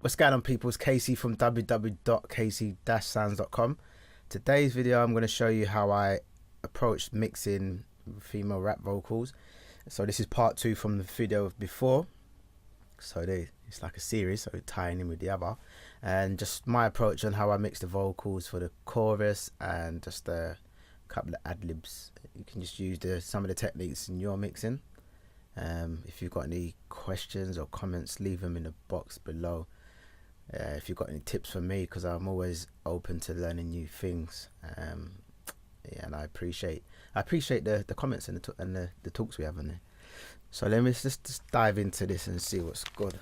What's going on, people? It's Casey from www.casey-sounds.com. Today's video, I'm going to show you how I approached mixing female rap vocals. So this is part 2 from the video before. So it's like a series, so tying in with the other. And just my approach on how I mix the vocals for the chorus and just a couple of ad-libs. You can just use some of the techniques in your mixing. If you've got any questions or comments, leave them in the box below. If you've got any tips for me, because I'm always open to learning new things. Yeah, and I appreciate the comments and the talks we have on there. So let me just dive into this and see what's good.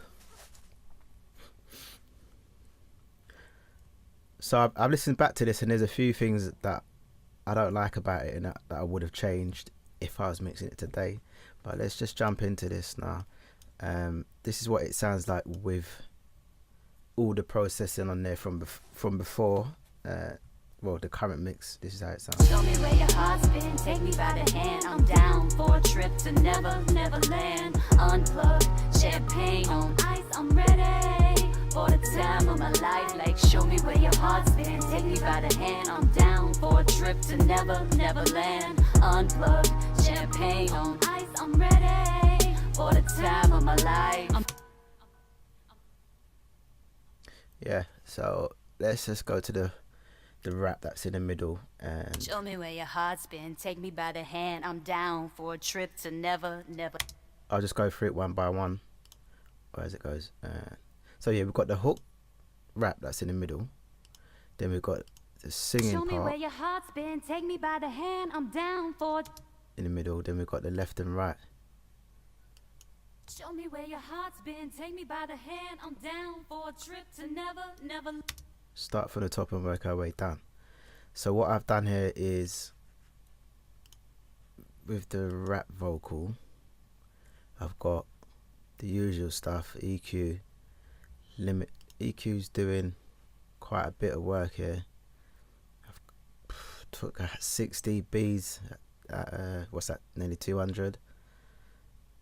So I've listened back to this, and there's a few things that I don't like about it and that I would have changed if I was mixing it today. But let's just jump into this now. This is what it sounds like with all the processing on there from before. Well, the current mix. This is how it sounds. Show me where your heart's been, take me by the hand. I'm down for a trip to Neverland. Unplug, champagne on ice, I'm ready for the time of my life. Like, show me where your heart's been, take me by the hand. I'm down for a trip to Neverland. Unplug, champagne on ice, I'm ready for the time of my life. Yeah, so let's just go to the rap that's in the middle. And show me where your heart's been, take me by the hand. I'm down for a trip to never. I'll just go through it one by one as it goes. So yeah, we've got the hook rap that's in the middle. Then we've got the singing part. Show me where your heart's been, take me by the hand. I'm down for in the middle. Then we've got the left and right. Show me where your heart's been, take me by the hand. I'm down for a trip to never. Start from the top and work our way down. So what I've done here is, with the rap vocal, I've got the usual stuff, EQ, limit. EQ's doing quite a bit of work here. I've took 60 dBs at, what's that, nearly 200,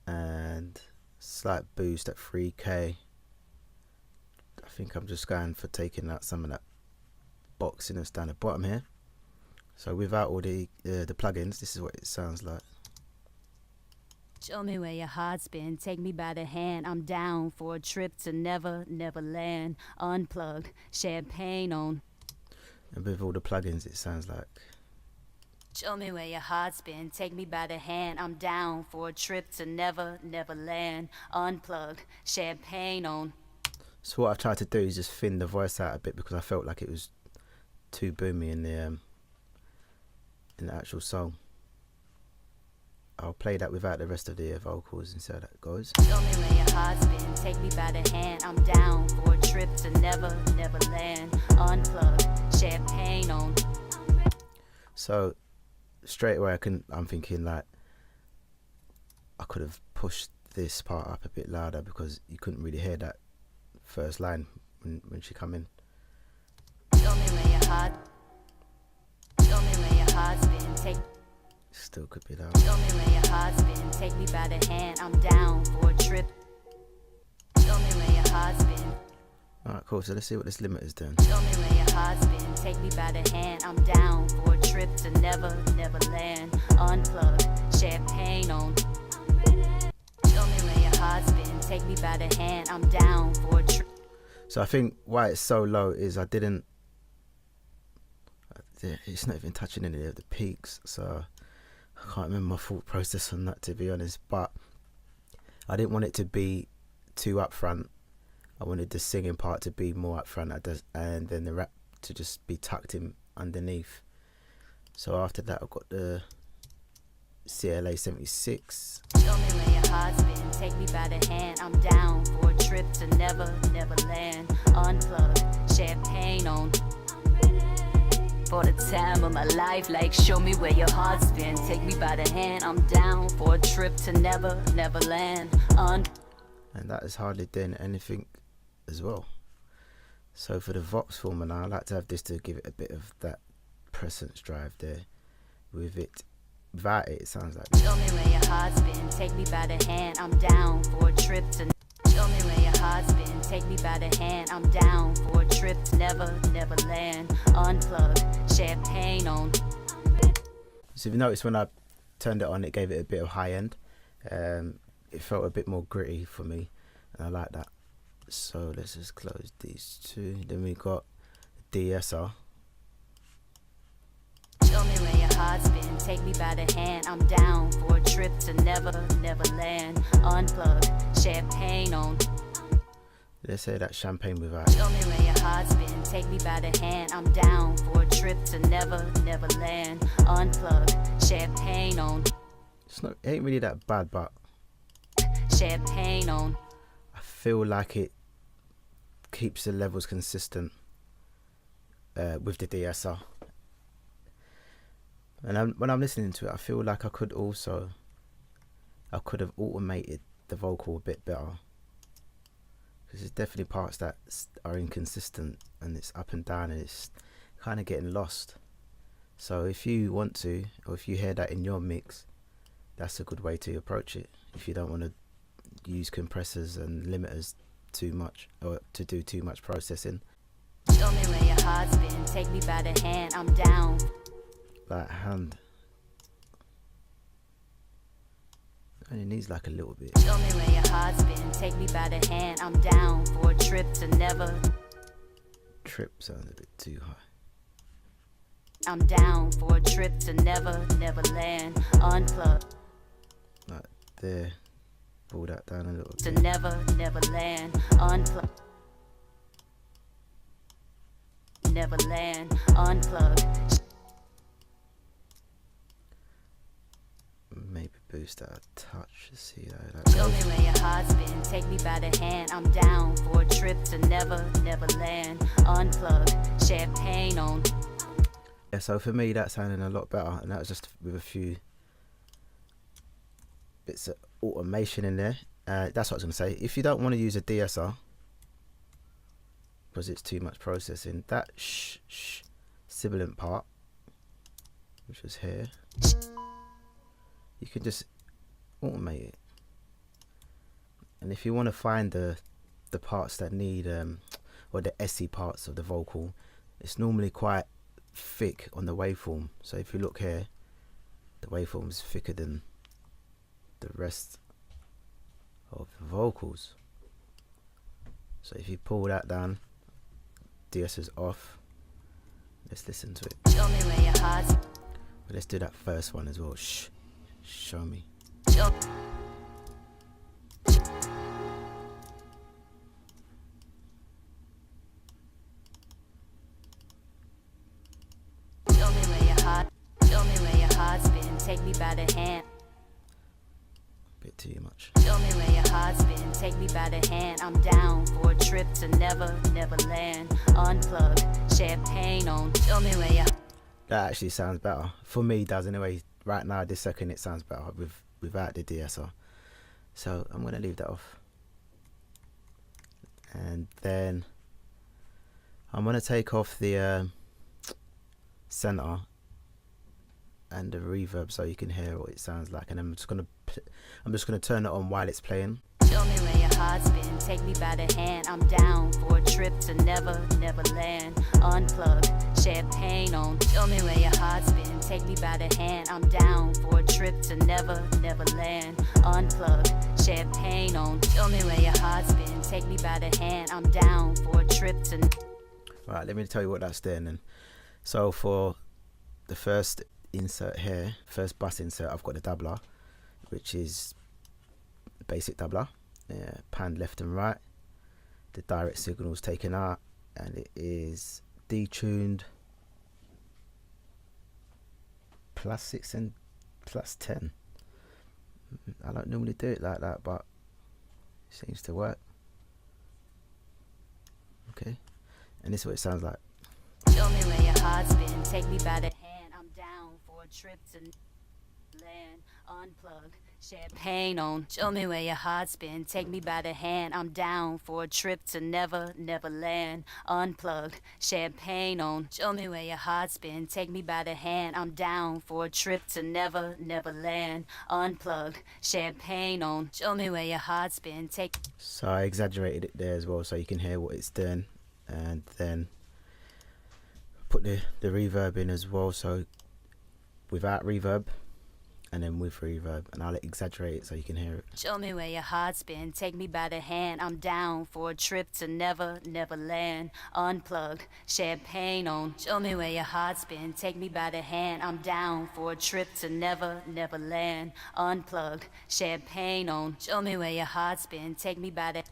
and slight boost at 3K. I think I'm just going for taking out some of that boxiness down the bottom here. So without all the plugins, this is what it sounds like. Show me where your heart's been, take me by the hand. I'm down for a trip to Neverland. Unplug, champagne on. And with all the plugins, it sounds like. Show me where your heart's been, take me by the hand. I'm down for a trip to Neverland. Unplug, champagne on. So what I've tried to do is just thin the voice out a bit, because I felt like it was too boomy in the actual song. I'll play that without the rest of the vocals and see how that goes. Show me where your heart's been, take me by the hand. I'm down for a trip to Neverland. Unplug, champagne on. So straight away I'm thinking like I could have pushed this part up a bit louder, because you couldn't really hear that first line when she come in. Show me where your heart's been, take. Still could be loud. Show me where your heart's been, take me by the hand. I'm down for a trip. Show me where your heart's been. Alright, cool. So let's see what this limit is doing. Show me where your heart's been, take me by the hand. I'm down for a trip to Neverland. Unplug, champagne on. Show me where your heart's been, take me by the hand. I'm down for a trip. So I think why it's so low is it's not even touching any of the peaks, so I can't remember my thought process on that, to be honest. But I didn't want it to be too upfront. I wanted the singing part to be more upfront, and then the rap to just be tucked in underneath. So after that, I've got the CLA 76. Show me where your heart's been, take me by the hand. I'm down for a trip to Neverland. Unplug, champagne on. For the time of my life, like, show me where your heart's been, take me by the hand. I'm down for a trip to Neverland. And that is hardly doing anything as well. So for the Vox formula, I like to have this to give it a bit of that presence drive there. With it, without it, it sounds like. Show me where your heart's been, take me by the hand. I'm down for a trip to. Show me where your heart's been, take me by the hand. I'm down for a trip to never land. Unplug, champagne on. So if you notice, when I turned it on, it gave it a bit of high end. It felt a bit more gritty for me, and I like that. So let's just close these two. Then we got DSR. Show me where your heart's been, take me by the hand. I'm down for a trip to never land. Unplug, champagne on. Let's say that champagne without. Show me where your heart's been, take me by the hand. I'm down for a trip to never land. Unplug, champagne on. It's not, it ain't really that bad, but Champagne on. I feel like it keeps the levels consistent with the DSR. And when I'm listening to it, I feel like I could have automated the vocal a bit better, because there's definitely parts that are inconsistent and it's up and down and it's kind of getting lost. So if you want to, or if you hear that in your mix, that's a good way to approach it. If you don't want to use compressors and limiters too much, or to do too much processing. Show me where your heart's been, take me by the hand. I'm down. Like hand. Only needs like a little bit. Show me where your heart's been, take me by the hand. I'm down for a trip to never. Trip sounds a bit too high. I'm down for a trip to never land. Unplug. Like there. Pull that down a little To bit. never land. Unplug. Neverland. Unplug. Maybe boost that a touch to see how that Show goes. me where your heart's been, take me by the hand. I'm down for a trip to never land. Unplug, champagne on. Yeah, so for me that sounded a lot better, and that was just with a few bits of automation in there. That's what I was going to say. If you don't want to use a DSR because it's too much processing, that sibilant part, which was here, you can just automate it. And if you want to find the parts that need or the SE parts of the vocal, it's normally quite thick on the waveform. So if you look here, the waveform is thicker than the rest of the vocals. So if you pull that down, DS is off. Let's listen to it. Show me where your heart's. But let's do that first one as well. Show me. Show. Show me where your heart. Show me where your heart's been. Take me by the hand. Bit too much. Show me where your heart's been. Take me by the hand. I'm down for a trip to never land. Unplug, champagne on. Show me where your. That actually sounds better. For me, it does anyway. Right now, this second, it sounds better without the DSR. So I'm gonna leave that off. And then I'm gonna take off the center and the reverb so you can hear what it sounds like. And I'm just gonna turn it on while it's playing. Show me where your heart's been, take me by the hand. I'm down for a trip to never land. Unplug, champagne on. Show me where your heart's been, take me by the hand. I'm down for a trip to never land. Unplug, champagne on. Show me where your heart's been, take me by the hand. I'm down for a trip to. Right, let me tell you what that's doing then. So for the first insert here, first bus insert, I've got the doubler, which is basic doubler, panned left and right. The direct signal's taken out, and it is detuned +6 and +10. I don't normally do it like that, but it seems to work. Okay, and this is what it sounds like. Show me where your heart's been, take me by the hand. I'm down for a trip to land. Unplug, Champagne on, show me where your heart's been. Take me by the hand, I'm down for a trip to never, never land. Unplugged, champagne on, show me where your heart's been. Take me by the hand, I'm down for a trip to never, never land. Unplugged, champagne on, show me where your heart's been. So I exaggerated it there as well, so you can hear what it's doing, and then put the reverb in as well, so without reverb and then with reverb, and I'll exaggerate it so you can hear it. Show me where your heart's been, take me by the hand, I'm down for a trip to never, never land. Unplugged, champagne on, show me where your heart's been, take me by the hand, I'm down for a trip to never, never land. Unplugged, champagne on, show me where your heart's been, take me by the...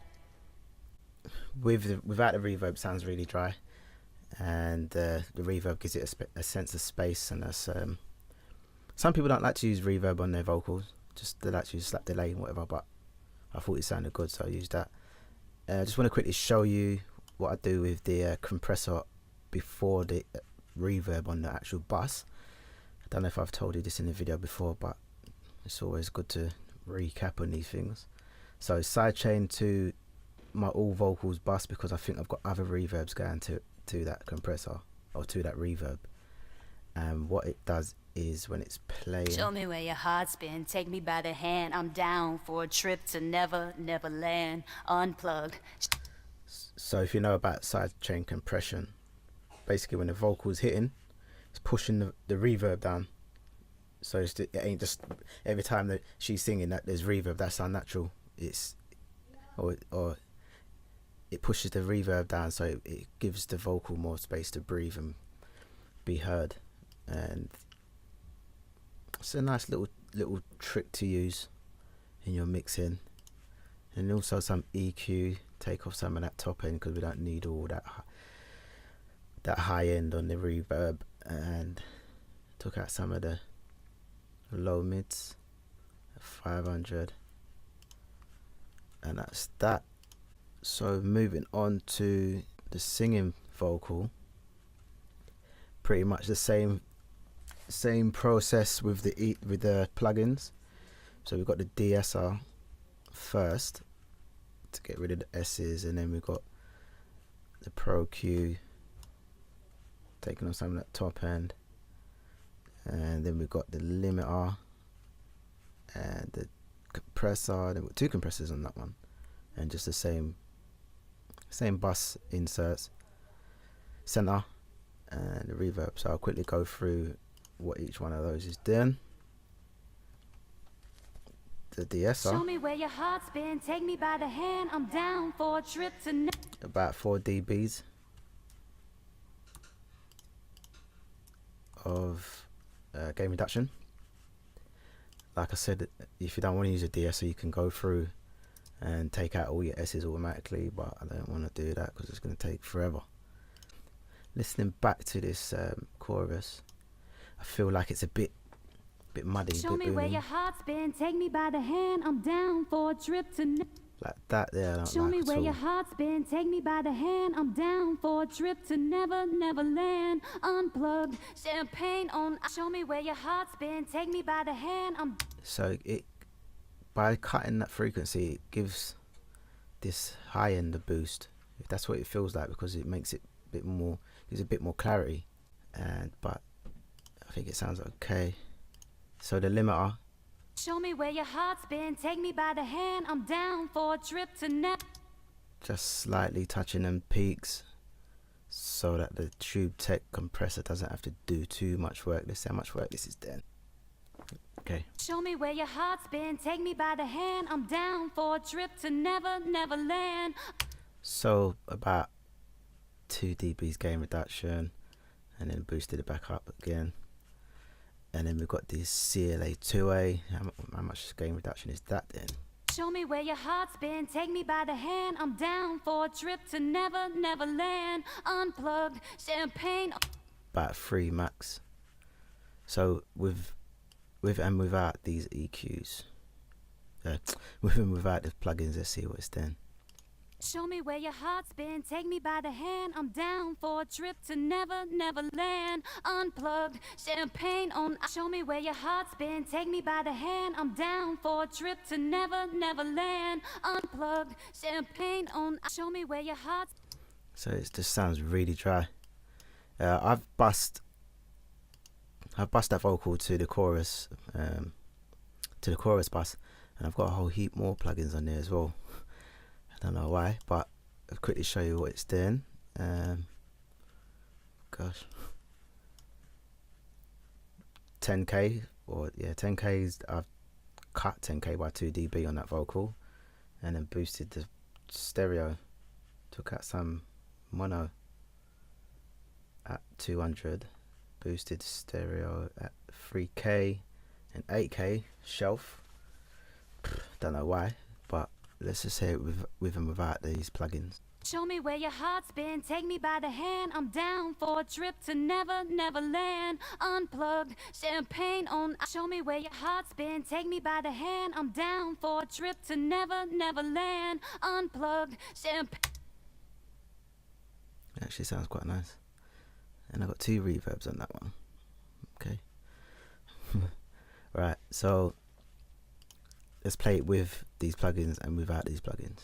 Without the reverb, sounds really dry, and the reverb gives it a sense of space, and that's some people don't like to use reverb on their vocals, just they like to use slap delay and whatever, but I thought it sounded good, so I used that. I just want to quickly show you what I do with the compressor before the reverb on the actual bus. I don't know if I've told you this in the video before, but it's always good to recap on these things. So sidechain to my all vocals bus, because I think I've got other reverbs going to that compressor or to that reverb, and what it does is when it's playing, show me where your heart's been, take me by the hand, I'm down for a trip to never, never land. Unplugged. So if you know about sidechain compression, basically when the vocal's hitting, it's pushing the reverb down, so it ain't just every time that she's singing that there's reverb. That's unnatural. It's or it pushes the reverb down, so it gives the vocal more space to breathe and be heard. And it's a nice little trick to use in your mixing. And also some EQ, take off some of that top end, because we don't need all that high end on the reverb, and took out some of the low mids at 500, and that's that. So moving on to the singing vocal, pretty much the same process with the plugins. So we've got the DSR first to get rid of the S's, and then we've got the Pro Q taking on some of that top end, and then we've got the limiter and the compressor. Then we've got two compressors on that one, and just the same bus inserts, center, and the reverb. So I'll quickly go through what each one of those is doing. The DSR, show me where your heart's been, take me by the hand, I'm down for a trip to about 4 dBs of gain reduction. Like I said, if you don't want to use a DSR, you can go through and take out all your S's automatically, but I don't want to do that because it's going to take forever. Listening back to this chorus, I feel like it's a bit muddy. Show me where your heart's been, take me by the hand, I'm down for a trip to like that there. I don't show like me where all. your heart's been, take me by the hand, I'm down for a trip to never, never land. Unplugged, champagne on. Show me where your heart's been, take me by the hand, I'm... So it, by cutting that frequency, it gives this high end a boost, if that's what it feels like, because it makes it a bit more, gives a bit more clarity. And but I think it sounds okay. So the limiter, show me where your heart's been, take me by the hand, I'm down for a trip to never... just slightly touching them peaks so that the Tube Tech compressor doesn't have to do too much work. Let's see how much work this is doing. Okay. Show me where your heart's been, take me by the hand, I'm down for a trip to never, never land. So about 2 dBs gain reduction, and then boosted it back up again. And then we've got this CLA2A. How much gain reduction is that then? Show me where your heart's been, take me by the hand, I'm down for a trip to never, never land. Unplugged, champagne... About 3 max. So with and without these EQs, with and without the plugins, let's see what it's then. Show me where your heart's been, take me by the hand. I'm down for a trip to never, never land. Unplugged, champagne on. Show me where your heart's been, take me by the hand. I'm down for a trip to never, never land. Unplugged, champagne on. Show me where your heart's. So it just sounds really dry. I've bust that vocal to the chorus, bus, and I've got a whole heap more plugins on there as well. I don't know why, but I'll quickly show you what it's doing. Gosh, 10k, or yeah, 10k is, I've cut 10k by 2 dB on that vocal, and then boosted the stereo, took out some mono at 200, boosted stereo at 3k and 8k shelf. Don't know why, but let's just say it with and without these plugins. Show me where your heart's been, take me by the hand. I'm down for a trip to never, never land. Unplugged, champagne on. Show me where your heart's been, take me by the hand. I'm down for a trip to never, never land. Unplugged, champagne. It actually sounds quite nice. And I got 2 reverbs on that one. Okay. Right, so let's play it with these plugins and without these plugins.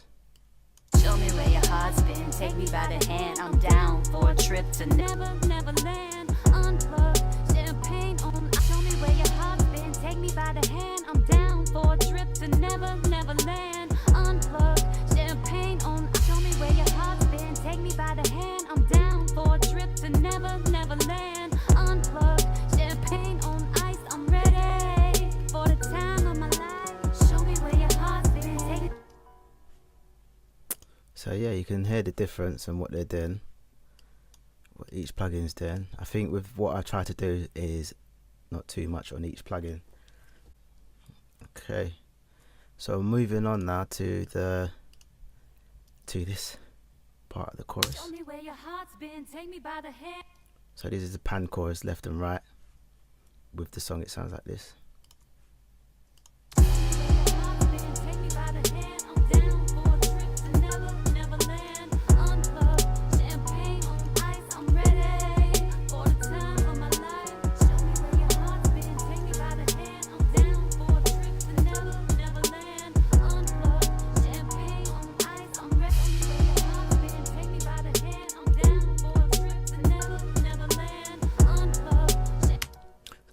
Show me where your heart's been, take me by the hand. I'm down for a trip to never, never land. Unplugged, champagne on. Show me where your heart's been, take me by the hand. I'm down for a trip to never, never land. Unplugged, champagne on. Show me where your heart's been, take me by the hand. I'm down for a trip to never, never land. Unplugged, champagne on ice. I'm ready for the time of my life. Show me where your heart's been, take. So yeah, you can hear the difference and what they're doing, what each plugin's doing. I think with what I try to do is not too much on each plugin. Okay, so moving on now to this part of the chorus. Show me where your heart's been, take me by the hand. So this is the pan chorus, left and right. With the song it sounds like this.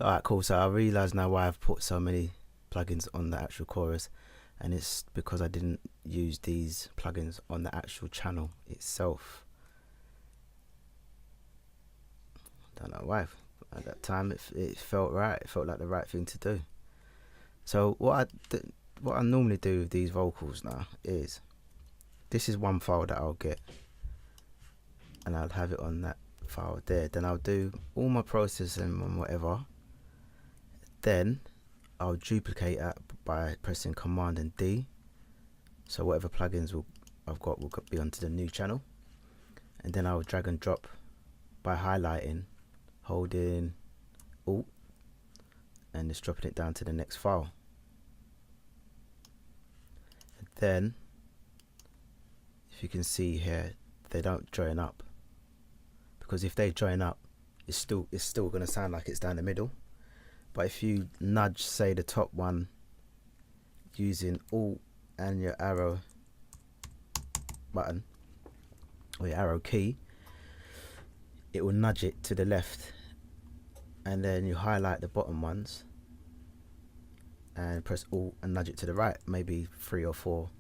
Alright, cool. So I realise now why I've put so many plugins on the actual chorus, and it's because I didn't use these plugins on the actual channel itself. Don't know why. At that time it felt right. It felt like the right thing to do. So what I normally do with these vocals now is, this is one file that I'll get and I'll have it on that file there. Then I'll do all my processing and whatever. Then I'll duplicate that by pressing Command and D. So whatever plugins I've got will be onto the new channel. And then I'll drag and drop by highlighting, holding Alt, and just dropping it down to the next file. And then, if you can see here, they don't join up. Because if they join up, it's still going to sound like it's down the middle. But if you nudge, say, the top one using Alt and your arrow button or your arrow key, it will nudge it to the left, and then you highlight the bottom ones and press Alt and nudge it to the right, maybe 3 or 4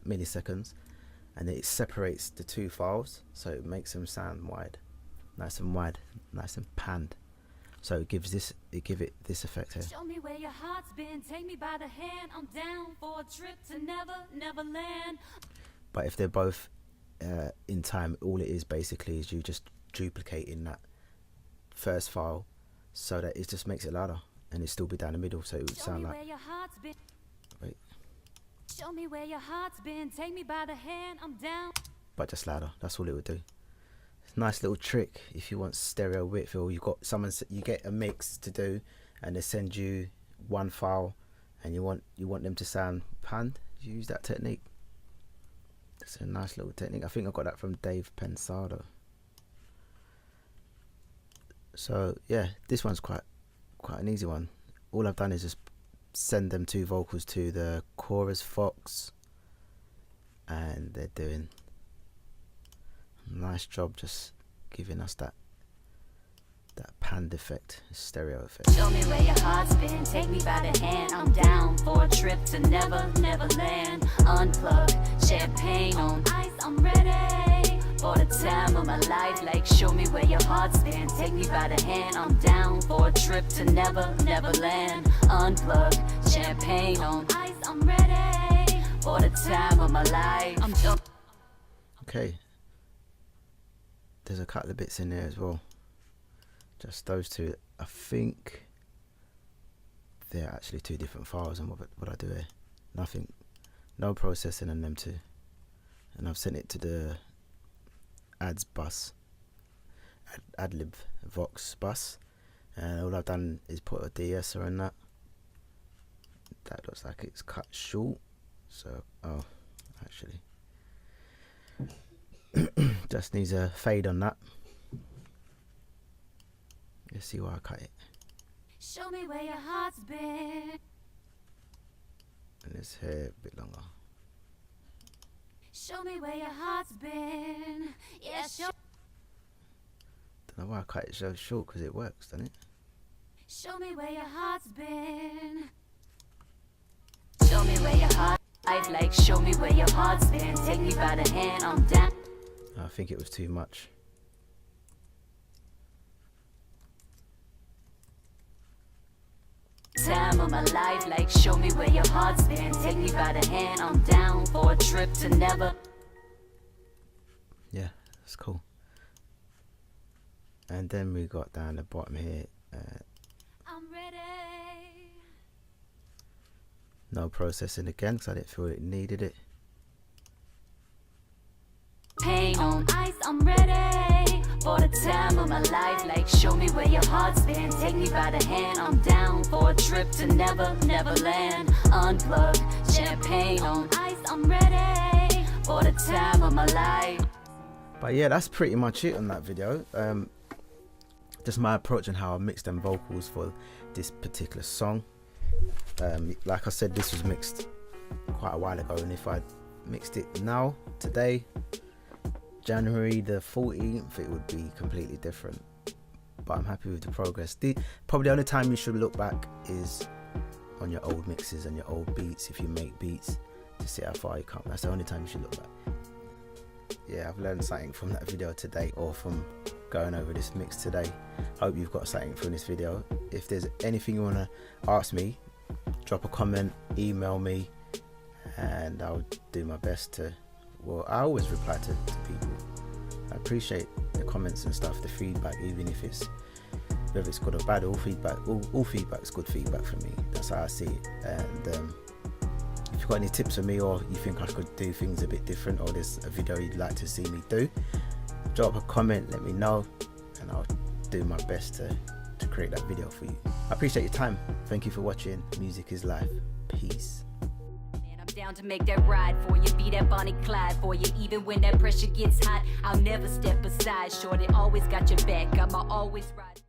milliseconds, and it separates the 2 files, so it makes them sound wide, nice and panned. So it gives it this effect here. Show me where your heart's been, take me by the hand. I'm down for a trip to never, never land. But if they're both in time, all it is basically is you just duplicating that first file so that it just makes it louder, and it still be down the middle, so it would sound like. Wait. Show me where your heart's been, take me by the hand. I'm down. But just louder. That's all it would do. Nice little trick if you want stereo width, or you get a mix to do and they send you one file and you want them to sound panned. You use that technique. It's a nice little technique. I think I got that from Dave Pensado. So yeah, this one's quite an easy one. All I've done is just send them 2 vocals to the chorus Fox, and they're doing a nice job just giving us that panned effect, stereo effect. Show me where your heart's been, take me by the hand. I'm down for a trip to never land. Unplug, champagne on ice, I'm ready for the time of my life. Like, show me where your heart's been, take me by the hand. I'm down for a trip to never land. Unplug, champagne on ice, I'm ready for the time of my life. Okay, there's a couple of bits in there as well. Just those 2. I think they're actually 2 different files and what I do here. Nothing, no processing in them 2. And I've sent it to the ads bus, adlib vox bus, and all I've done is put a de-esser in that. That looks like it's cut short, so actually just needs a fade on that. Let's see why I cut it. Show me where your heart's been. And this hair a bit longer. Show me where your heart's been. Yeah, show Don't know why I cut it so short, because it works, doesn't it? Show me where your heart's been. Show me where your heart. I'd like, show me where your heart's been. Take me by the hand, I'm down. I think it was too much. Time of my life, like, show me where your heart's been. Take me by the hand, I'm down for a trip to never. Yeah, that's cool. And then we got down the bottom here. I'm ready. No processing again, because I didn't feel it needed it. Pain on ice, I'm ready for the time of my life. Like, show me where your heart's been. Take me by the hand, I'm down for a trip to never land. Unplug, champagne on ice, I'm ready for the time of my life. But yeah, that's pretty much it on that video. Just my approach and how I mixed them vocals for this particular song. Like I said, this was mixed quite a while ago, and if I mixed it now, today, January the 14th, it would be completely different. But I'm happy with the progress. Probably the only time you should look back is on your old mixes and your old beats, if you make beats, to see how far you come. That's the only time you should look back. Yeah, I've learned something from that video today, or from going over this mix today. Hope you've got something from this video. If there's anything you want to ask me, drop a comment, email me, and I'll do my best to, well, I always reply to people. I appreciate the comments and stuff, the feedback, even if it's, whether it's good or bad, all feedback is good feedback for me. That's how I see it. And if you've got any tips for me, or you think I could do things a bit different, or there's a video you'd like to see me do, drop a comment, let me know, and I'll do my best to create that video for you. I appreciate your time. Thank you for watching. Music is life. Peace. I'm down to make that ride for you, be that Bonnie Clyde for you. Even when that pressure gets hot, I'll never step aside. Shorty, always got your back, I'ma always ride.